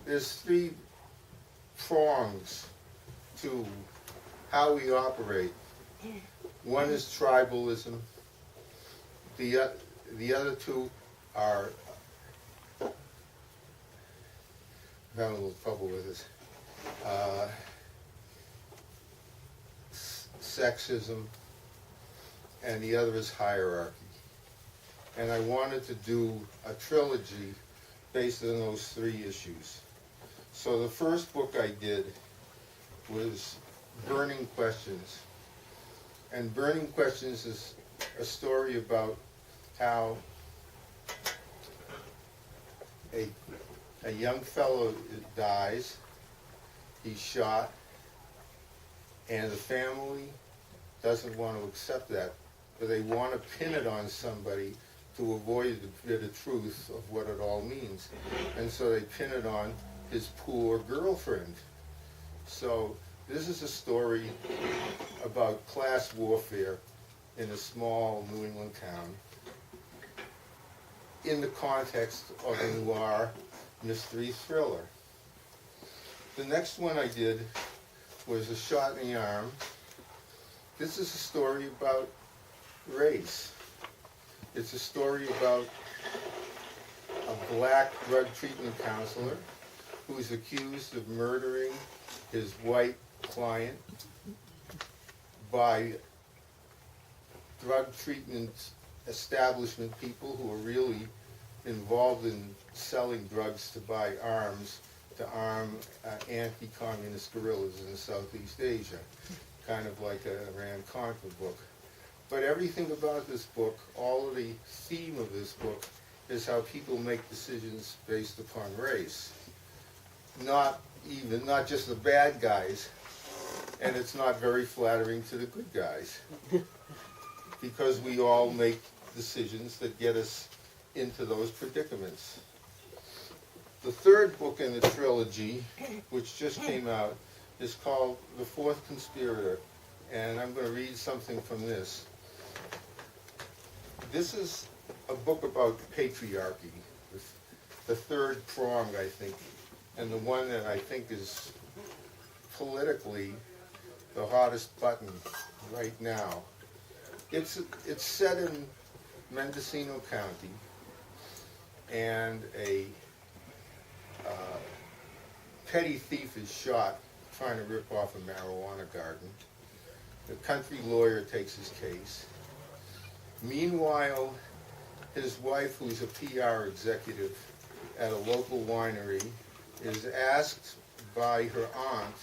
there's three prongs to how we operate. One is tribalism. The other two are, I'm having a little trouble with this, sexism, and the other is hierarchy. And I wanted to do a trilogy based on those three issues. So the first book I did was Burning Questions. And Burning Questions is a story about how a young fellow dies, he's shot, and the family doesn't want to accept that, but they want to pin it on somebody to avoid the truth of what it all means. And so they pin it on his poor girlfriend. So this is a story about class warfare in a small New England town in the context of a noir mystery thriller. The next one I did was A Shot in the Arm. This is a story about race. It's a story about a black drug treatment counselor who's accused of murdering his white client by drug treatment establishment people who are really involved in selling drugs to buy arms to arm anti-communist guerrillas in Southeast Asia, kind of like a Iran Contra book. But everything about this book, all of the theme of this book, is how people make decisions based upon race. Not just the bad guys, and it's not very flattering to the good guys. Because we all make decisions that get us into those predicaments. The third book in the trilogy, which just came out, is called The Fourth Conspirator, and I'm going to read something from this. This is a book about patriarchy, the third prong, I think, and the one that I think is politically the hottest button right now. It's set in Mendocino County, and a petty thief is shot trying to rip off a marijuana garden. The country lawyer takes his case. Meanwhile, his wife, who's a PR executive at a local winery, is asked by her aunt,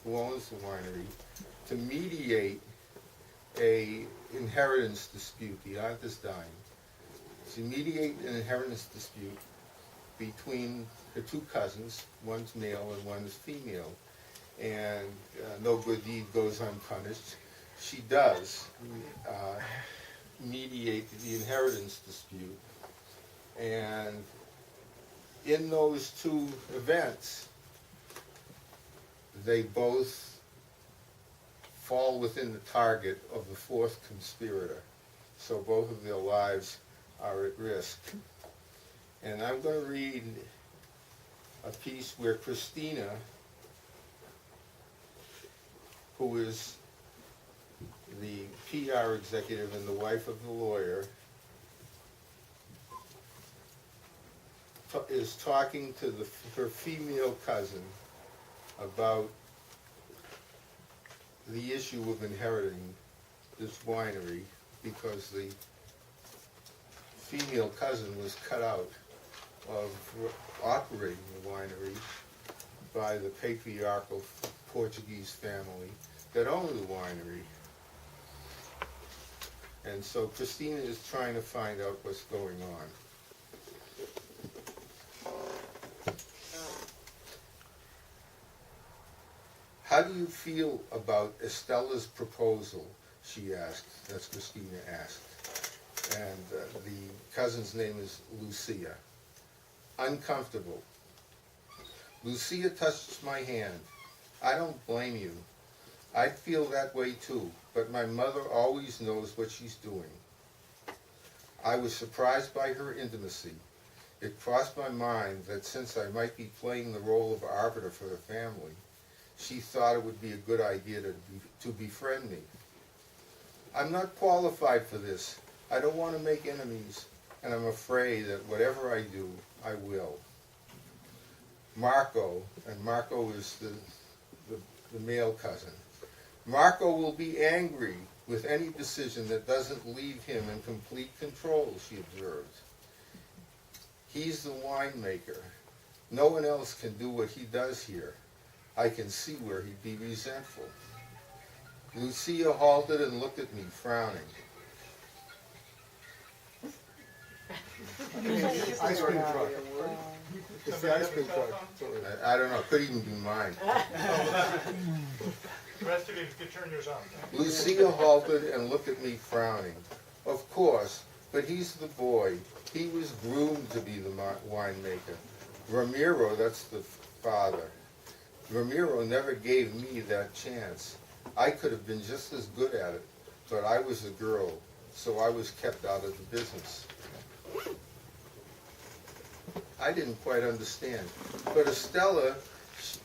who owns the winery, to mediate a inheritance dispute. The aunt is dying. To mediate an inheritance dispute between her two cousins, one's male and one's female, and no good deed goes unpunished. She does mediate the inheritance dispute, and in those two events, they both fall within the target of the fourth conspirator. So both of their lives are at risk. And I'm going to read a piece where Christina, who is the PR executive and the wife of the lawyer, is talking to her female cousin about the issue of inheriting this winery, because the female cousin was cut out of operating the winery by the patriarchal Portuguese family that owned the winery. And so Christina is trying to find out what's going on. How do you feel about Estella's proposal, she asked. That's Christina asked. And the cousin's name is Lucia. Uncomfortable. Lucia touched my hand. I don't blame you. I feel that way too, but my mother always knows what she's doing. I was surprised by her intimacy. It crossed my mind that since I might be playing the role of arbiter for the family, she thought it would be a good idea to befriend me. I'm not qualified for this. I don't want to make enemies, and I'm afraid that whatever I do, I will. Marco, and Marco is the male cousin, Marco will be angry with any decision that doesn't leave him in complete control, she observed. He's the winemaker. No one else can do what he does here. I can see where he'd be resentful. Lucia halted and looked at me, frowning. Ice cream truck. It's the ice cream truck. I don't know, could even be mine. The rest of you could turn yours on. Lucia halted and looked at me, frowning. Of course, but he's the boy. He was groomed to be the winemaker. Ramiro, that's the father. Ramiro never gave me that chance. I could have been just as good at it, but I was a girl, so I was kept out of the business. I didn't quite understand. But Estella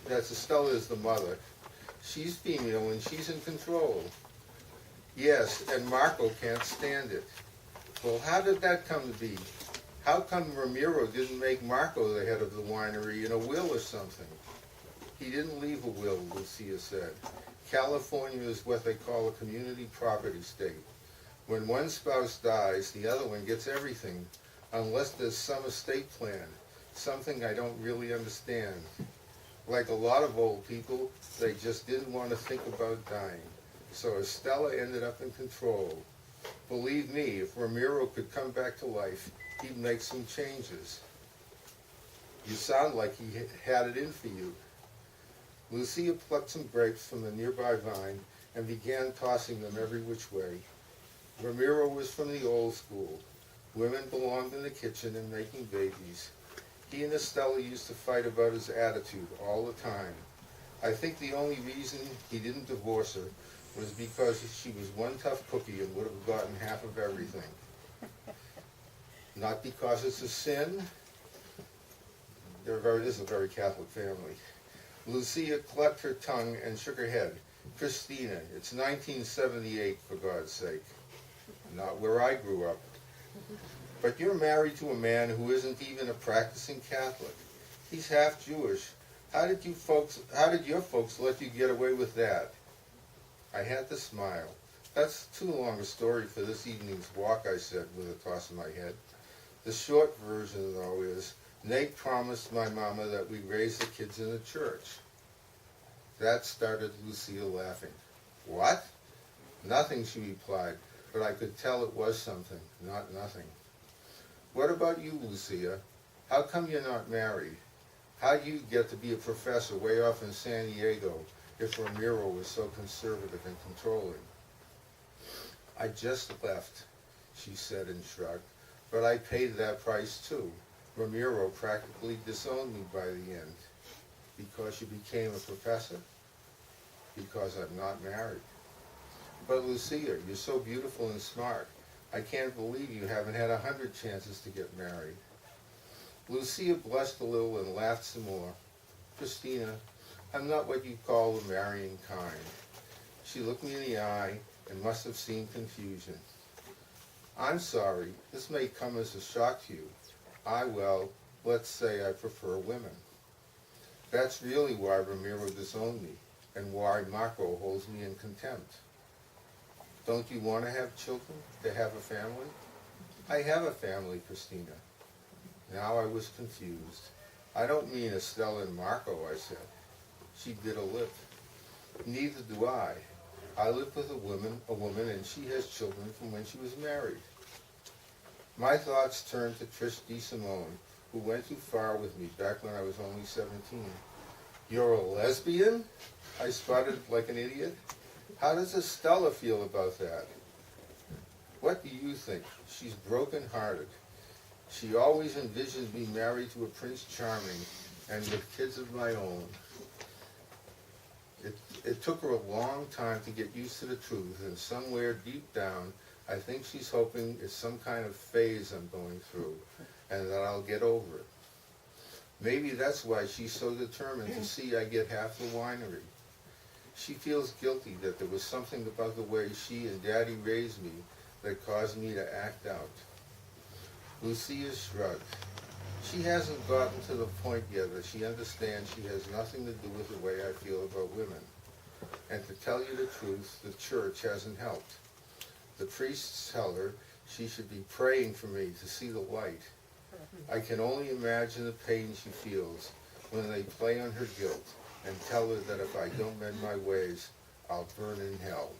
is the mother. She's female and she's in control. Yes, and Marco can't stand it. Well, how did that come to be? How come Ramiro didn't make Marco the head of the winery in a will or something? He didn't leave a will, Lucia said. California is what they call a community property state. When one spouse dies, the other one gets everything, unless there's some estate plan, something I don't really understand. Like a lot of old people, they just didn't want to think about dying. So Estella ended up in control. Believe me, if Ramiro could come back to life, he'd make some changes. You sound like he had it in for you. Lucia plucked some grapes from the nearby vine and began tossing them every which way. Ramiro was from the old school. Women belonged in the kitchen and making babies. He and Estella used to fight about his attitude all the time. I think the only reason he didn't divorce her was because she was one tough cookie and would have gotten half of everything. Not because it's a sin. This is a very Catholic family. Lucia clucked her tongue and shook her head. Christina, it's 1978, for God's sake. Not where I grew up. But you're married to a man who isn't even a practicing Catholic. He's half Jewish. How did your folks let you get away with that? I had to smile. That's too long a story for this evening's walk, I said with a toss of my head. The short version, though, is Nate promised my mama that we'd raise the kids in the church. That started Lucia laughing. What? Nothing, she replied, but I could tell it was something, not nothing. What about you, Lucia? How come you're not married? How'd you get to be a professor way off in San Diego if Ramiro was so conservative and controlling? I just left, she said and shrugged, but I paid that price too. Ramiro practically disowned me by the end. Because you became a professor? Because I'm not married. But Lucia, you're so beautiful and smart. I can't believe you haven't had 100 chances to get married. Lucia blushed a little and laughed some more. Christina, I'm not what you call the marrying kind. She looked me in the eye and must have seen confusion. I'm sorry, this may come as a shock to you. Let's say I prefer women. That's really why Ramiro disowned me, and why Marco holds me in contempt. Don't you want to have children, to have a family? I have a family, Christina. Now I was confused. I don't mean Estella and Marco, I said. She bit a lip. Neither do I. I live with a woman, and she has children from when she was married. My thoughts turned to Trish DeSimone, who went too far with me back when I was only 17. You're a lesbian? I sputtered like an idiot. How does Estella feel about that? What do you think? She's broken-hearted. She always envisioned me married to a Prince Charming and with kids of my own. It took her a long time to get used to the truth, and somewhere deep down, I think she's hoping it's some kind of phase I'm going through, and that I'll get over it. Maybe that's why she's so determined to see I get half the winery. She feels guilty that there was something about the way she and Daddy raised me that caused me to act out. Lucia shrugged. She hasn't gotten to the point yet that she understands she has nothing to do with the way I feel about women. And to tell you the truth, the church hasn't helped. The priests tell her she should be praying for me to see the light. I can only imagine the pain she feels when they play on her guilt and tell her that if I don't mend my ways, I'll burn in hell.